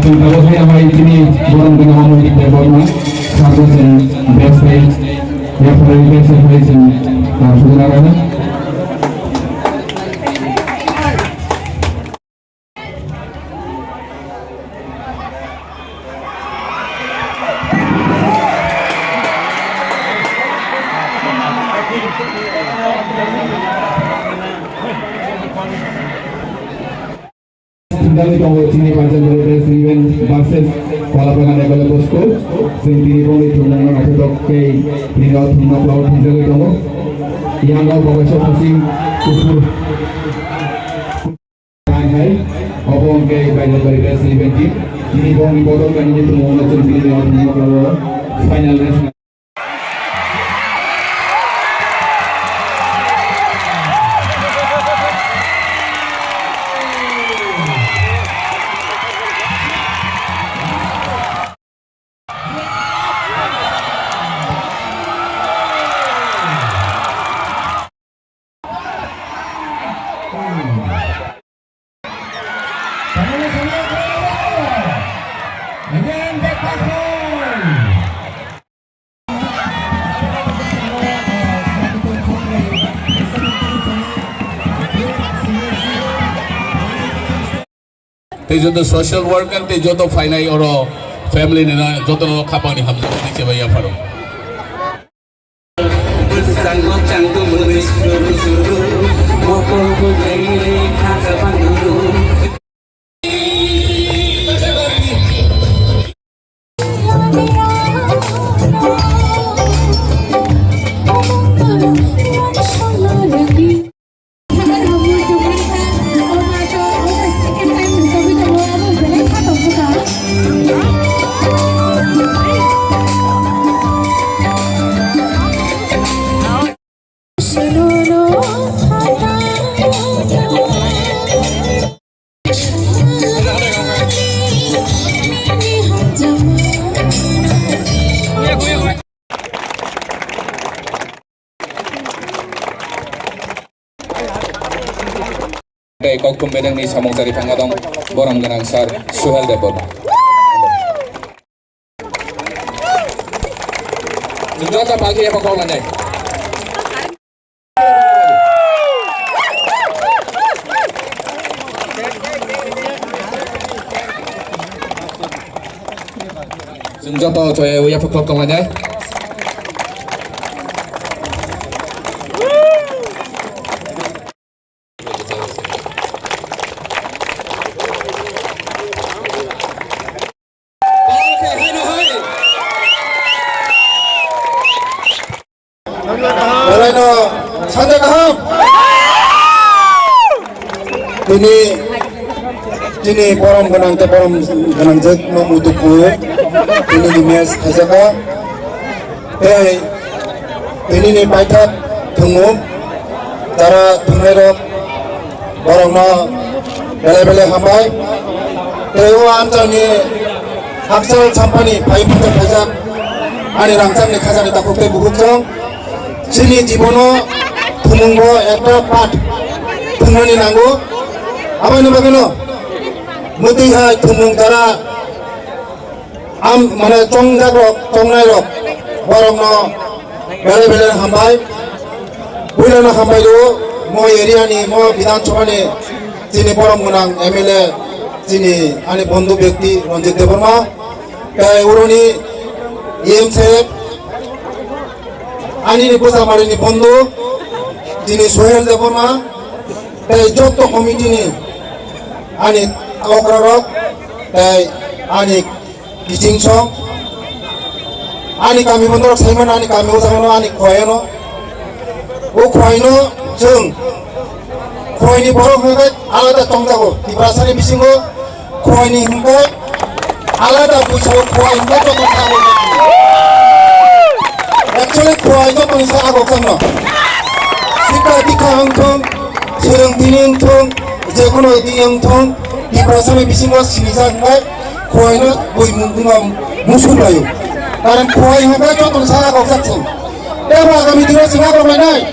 Kalau saya hari ini borong dengan di Deborah, satu sen best page, yang paling best page saudara. Tinggal di bawah sini panjang dari event basis walaupun ada kalau bosku sendiri bawah itu dengan aku dokai tinggal tunggu laut tinggal di bawah yang laut bawah shopping kufur hai obong ke banyak dari event ini bawah di bawah kan ini tunggu laut sendiri laut tunggu laut final race. Tejo the social worker, tejo the finai oro family nina joto no kapani hamza dice baya faro. Kok kumbedang ni samong sari pangadong borong ganang sar Suhel Debor. Juga tak pagi apa kau landai? Juga tak coy apa kau landai? Ini porom ganang te porom ganang jek no mutuku ini di mes kasaka ini ni paitat tunggu cara tunggu porom no bele hambai tewa amcani haksal sampani pai pata pajak ani rangcang ni khazani takukte bukukjong sini jibono tunggu ekta pat tunggu ni nanggu apa ini bagano Mutiha tumung tara am mana chong jagrok chong nairok borong no bele hambai buila no hambai do mo area ni mo Bidhan Sabha ni jini borong gunang MLA jini ani bondhu byakti Ranjit Deborma kai uroni EM saheb ani ni pusa mari ni bondhu Jini Sohel Deborma, tei joto komiti ni ani okrarok, tei ani kijing song, ani kami mentor Simon ani kami usahano ani khoyano, khoyno jeng, khoyni borok hingga alada tongjago, di perasaan bisingo khoyni hingga alada pusago khoy hingga joto sago. Actually khoy joto ni sago kano. Sika dika hangtong, sereng tining tong, jekono diyang tong, di perasaan bisingo sinisa hingga khoyno boy mungkungam musuh layu. Karena khoy hingga joto sago saksen. Demo agami dino singago menai.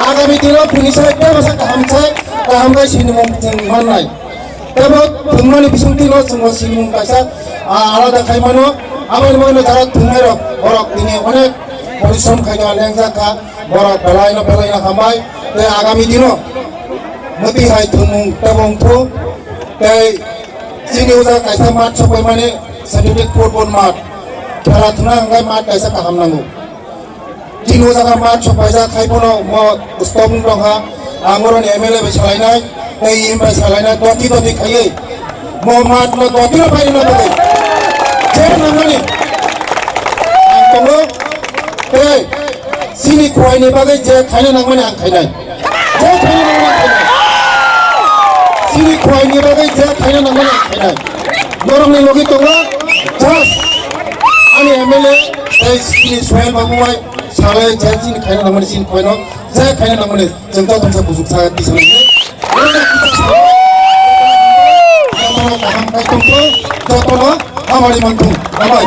Agami dino punisai demo sak kaham kai sini mungkin manai. Demo pungmani bisung dino semua sini mung kaisa alada kai mano. Amal mano jarak tungerok borok ini onek porisom kai jalan jaka borok belaina hamai. Te agami dino mati hai tumung tabung tu. Te sini udah kaisa mat sopai mane sedikit football mat. Kalau tunang kai mat kaisa kaham nangu. Jino jaga mat sopai jaga kai pono mo stopung dong ha. Angoran MLA bersalainai, im bersalainai, doti kaya. Mo mat mo doti lo paling lo pakai. Jangan namanya. Angkong sini kuai ni pakai je kaya namanya angkainan. Je kaya namanya angkainan. Sini kuai ni pakai je kaya namanya angkainan. Dorong ni logi tunggu, jas. Ani MLA, sini Sohel Babuai. Salah janji ni kaya namanya sini kuai no. Saya kaya namanya jengkau bangsa busuk sangat di sana. Kalau kaham kai tunggu, contohnya amari mantung, amai.